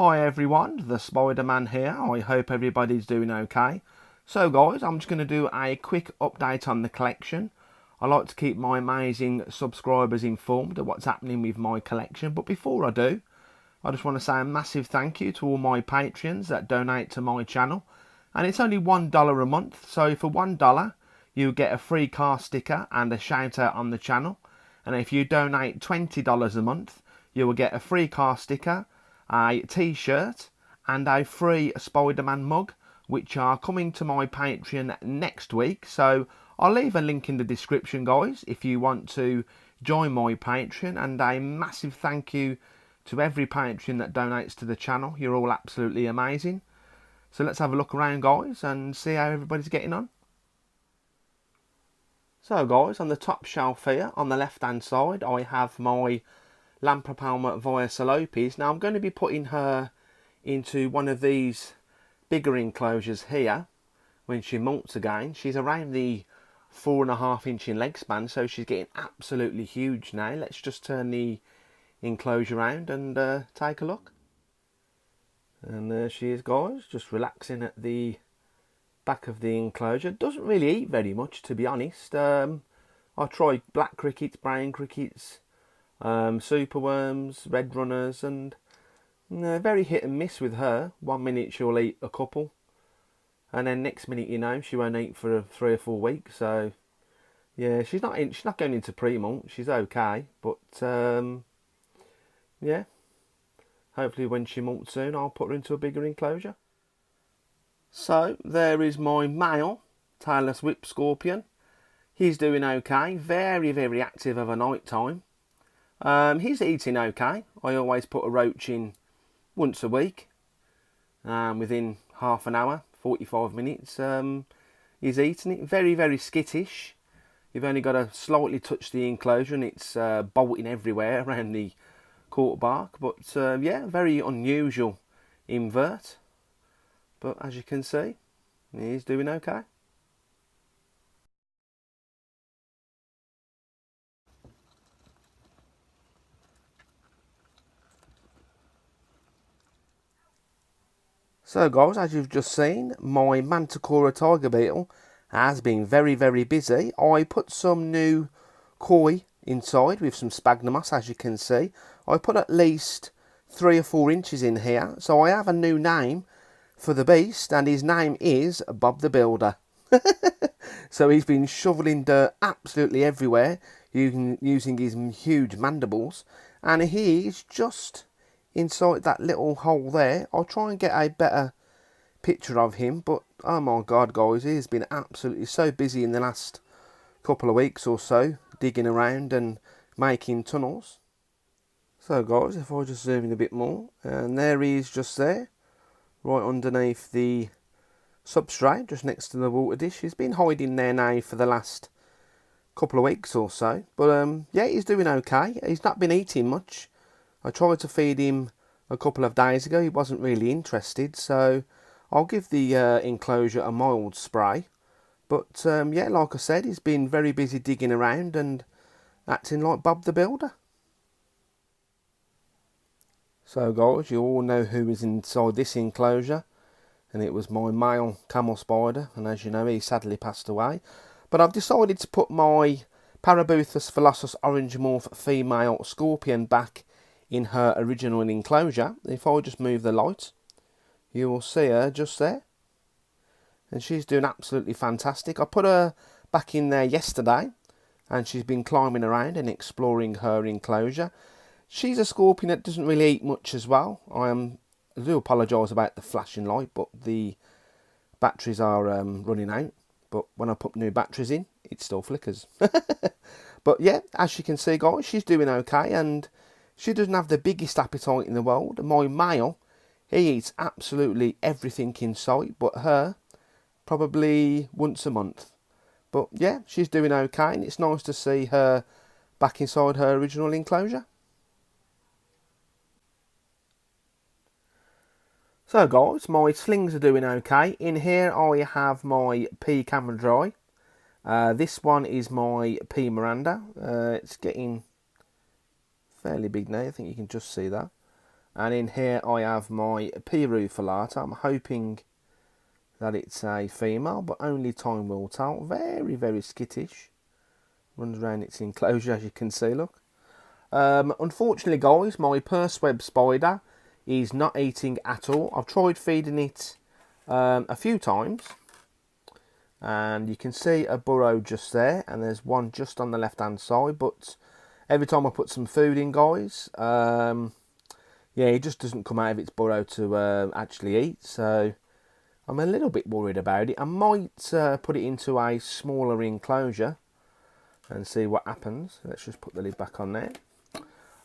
Hi everyone, the Spiderman here. I hope everybody's doing okay. So guys, I'm just going to do a quick update on the collection. I like to keep my amazing subscribers informed of what's happening with my collection. But before I do, I just want to say a massive thank you to all my Patreons that donate to my channel. And it's only $1 a month, so for $1 you get a free car sticker and a shout out on the channel. And if you donate $20 a month, you will get a free car sticker, a t-shirt and a free Spiderman mug, which are coming to my Patreon next week. So I'll leave a link in the description, guys, if you want to join my Patreon. And a massive thank you to every Patreon that donates to the channel. You're all absolutely amazing. So let's have a look around, guys, and see how everybody's getting on. So guys, on the top shelf here on the left hand side, I have my Lamprey via Salopes. Now I'm going to be putting her into one of these bigger enclosures here when she molts again. She's around the 4.5 inch in leg span, so she's getting absolutely huge now. Let's just turn the enclosure around and take a look. And there she is, guys, just relaxing at the back of the enclosure. Doesn't really eat very much, to be honest. I tried black crickets, brown crickets, superworms, red runners, and very hit and miss with her. 1 minute she'll eat a couple, and then next minute, you know, she won't eat for 3 or 4 weeks. So yeah, she's not going into pre-molt. She's okay, but yeah, hopefully when she molts soon, I'll put her into a bigger enclosure. So there is my male tailless whip scorpion. He's doing okay. Very active over night time. He's eating okay. I always put a roach in once a week. Within half an hour, 45 minutes, he's eating it. Very skittish. You've only got to slightly touch the enclosure and it's bolting everywhere around the quarter bark. But yeah, very unusual invert. But as you can see, he's doing okay. So guys, as you've just seen, my Manticora tiger beetle has been very busy. I put some new koi inside with some sphagnum moss, as you can see. I put at least 3 or 4 inches in here. So I have a new name for the beast, and his name is Bob the Builder. So he's been shoveling dirt absolutely everywhere using his huge mandibles, and he is just inside that little hole there. I'll try and get a better picture of him, but oh my god, guys, he's been absolutely so busy in the last couple of weeks or so, digging around and making tunnels. So guys, if I just zoom in a bit more, and there he is, just there, right underneath the substrate, just next to the water dish. He's been hiding there now for the last couple of weeks or so, but yeah, he's doing okay. He's not been eating much. I tried to feed him a couple of days ago. He wasn't really interested, so I'll give the enclosure a mild spray. But yeah, like I said, he's been very busy digging around and acting like Bob the Builder. So guys, you all know who is inside this enclosure, and it was my male camel spider, and as you know, he sadly passed away. But I've decided to put my Parabuthus philossus orange morph female scorpion back in her original enclosure. If I just move the light, you will see her just there, and she's doing absolutely fantastic. I put her back in there yesterday, and she's been climbing around and exploring her enclosure. She's a scorpion that doesn't really eat much as well. I do apologise about the flashing light, but the batteries are running out. But when I put new batteries in, it still flickers. But yeah, as you can see, guys, she's doing okay, and she doesn't have the biggest appetite in the world. My male, he eats absolutely everything in sight, but her, probably once a month. But yeah, she's doing okay, and it's nice to see her back inside her original enclosure. So guys, my slings are doing okay. In here I have my P Camera Dry. This one is my P Miranda. It's getting fairly big now, I think you can just see that. And in here I have my Piru Filata. I'm hoping that it's a female, but only time will tell. Very, very skittish. Runs around its enclosure, as you can see, look. Unfortunately, guys, my purse web spider is not eating at all. I've tried feeding it a few times, and you can see a burrow just there, and there's one just on the left hand side, but every time I put some food in, guys, yeah, it just doesn't come out of its burrow to actually eat, so I'm a little bit worried about it. I might put it into a smaller enclosure and see what happens. Let's just put the lid back on there.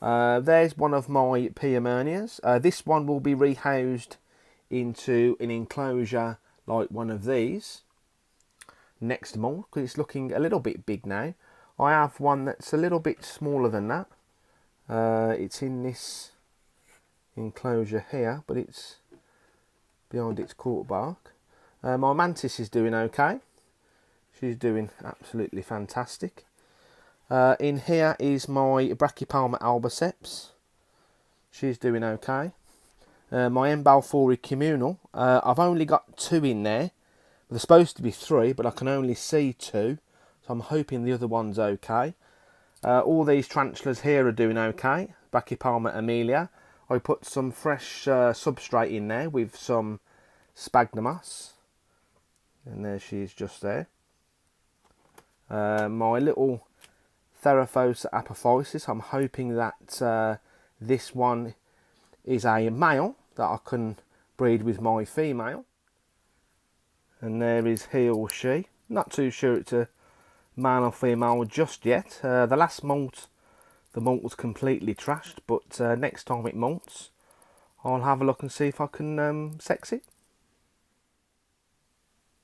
There's one of my Piamernias. This one will be rehoused into an enclosure like one of these next month, because it's looking a little bit big now. I have one that's a little bit smaller than that. It's in this enclosure here, but it's behind its cork bark. My mantis is doing okay. She's doing absolutely fantastic. In here is my Brachypalma albiceps. She's doing okay. My Embalfori communal. I've only got 2 in there. There's supposed to be 3, but I can only see 2. So I'm hoping the other one's okay. All these tarantulas here are doing okay. Brachypalma amelia. I put some fresh substrate in there with some sphagnum moss. And there she is just there. My little Theraphos apophysis. I'm hoping that this one is a male that I can breed with my female. And there is he or she. Not too sure it's a male or female just yet. The last molt, the molt was completely trashed, but next time it molts, I'll have a look and see if I can sex it.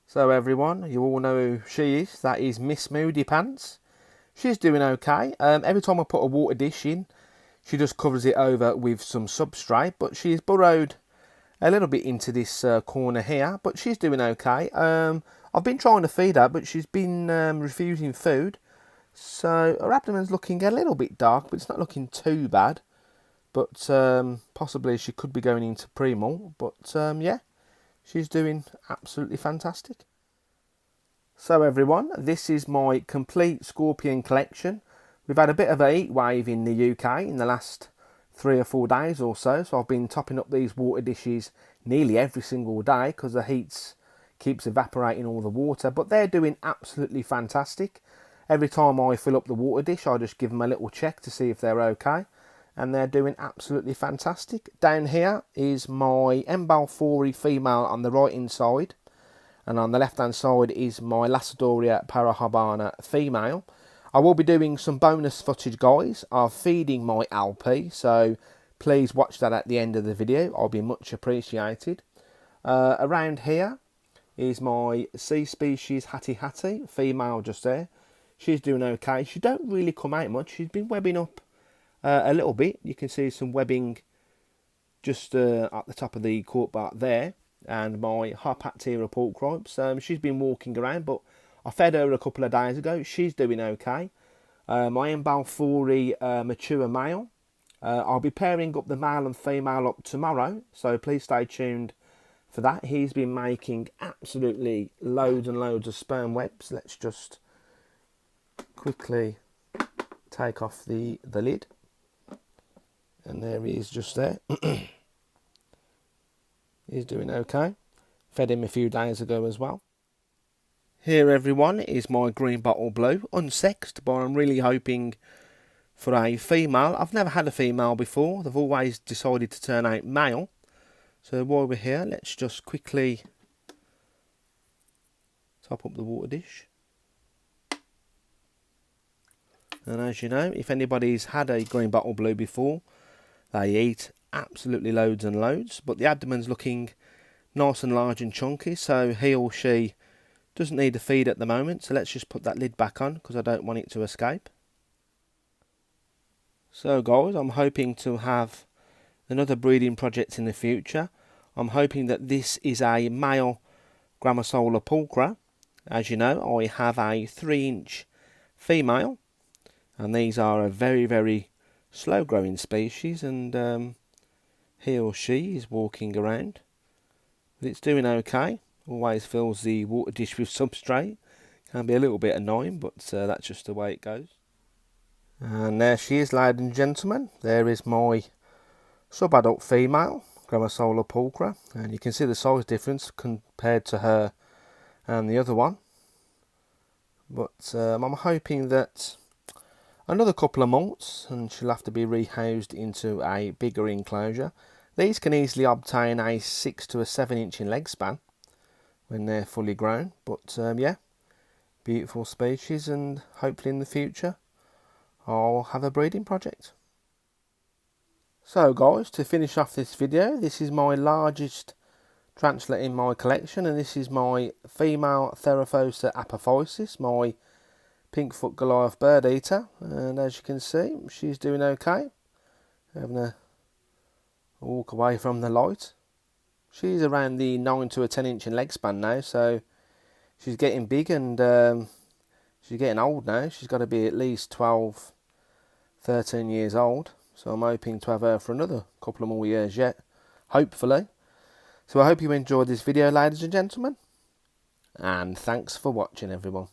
So everyone, you all know who she is. That is Miss Moody Pants. She's doing okay. Every time I put a water dish in, she just covers it over with some substrate, but she's burrowed a little bit into this corner here, but she's doing okay. I've been trying to feed her, but she's been refusing food, so her abdomen's looking a little bit dark, but it's not looking too bad. But possibly she could be going into pre-molt, but yeah, she's doing absolutely fantastic. So everyone, this is my complete scorpion collection. We've had a bit of a heat wave in the UK in the last 3 or 4 days or so, so I've been topping up these water dishes nearly every single day because the heat keeps evaporating all the water, but they're doing absolutely fantastic. Every time I fill up the water dish, I just give them a little check to see if they're okay, and they're doing absolutely fantastic. Down here is my Embalfori female on the right hand side, and on the left hand side is my Lacedoria parahabana female. I will be doing some bonus footage, guys, of feeding my LP, so please watch that at the end of the video. I'll be much appreciated. Around here is my sea species Hattie Hattie female just there. She's doing okay. She don't really come out much. She's been webbing up a little bit. You can see some webbing just at the top of the cork bark there. And my Harpactira porcrops. She's been walking around, but I fed her a couple of days ago. She's doing okay. My Embalfori mature male. I'll be pairing up the male and female up tomorrow, so please stay tuned for that. He's been making absolutely loads and loads of sperm webs. Let's just quickly take off the lid. And there he is just there. He's doing okay. Fed him a few days ago as well. Here everyone is my green bottle blue, unsexed, but I'm really hoping for a female. I've never had a female before. They've always decided to turn out male. So while we're here, let's just quickly top up the water dish. And as you know, if anybody's had a green bottle blue before, they eat absolutely loads and loads, but the abdomen's looking nice and large and chunky, so he or she doesn't need a feed at the moment. So let's just put that lid back on because I don't want it to escape. So guys, I'm hoping to have another breeding project in the future. I'm hoping that this is a male Grammosola pulchra. As you know, I have a 3-inch female, and these are a very, very slow growing species, and he or she is walking around. But it's doing okay. Always fills the water dish with substrate. Can be a little bit annoying, but that's just the way it goes. And there she is, ladies and gentlemen. There is my sub-adult female, Grammosola pulchra, and you can see the size difference compared to her and the other one. But I'm hoping that another couple of months and she'll have to be rehoused into a bigger enclosure. These can easily obtain a 6 to a 7 inch in leg span when they're fully grown. But yeah, beautiful species, and hopefully in the future I'll have a breeding project. So guys, to finish off this video, this is my largest tarantula in my collection, and this is my female Theraphosa apophysis, my pink-foot Goliath bird eater. And as you can see, she's doing okay. Having a walk away from the light. She's around the 9 to a 10 inch in leg span now, so she's getting big, and she's getting old now. She's got to be at least 12, 13 years old. So I'm hoping to have her for another couple of more years yet, hopefully. So I hope you enjoyed this video, ladies and gentlemen. And thanks for watching, everyone.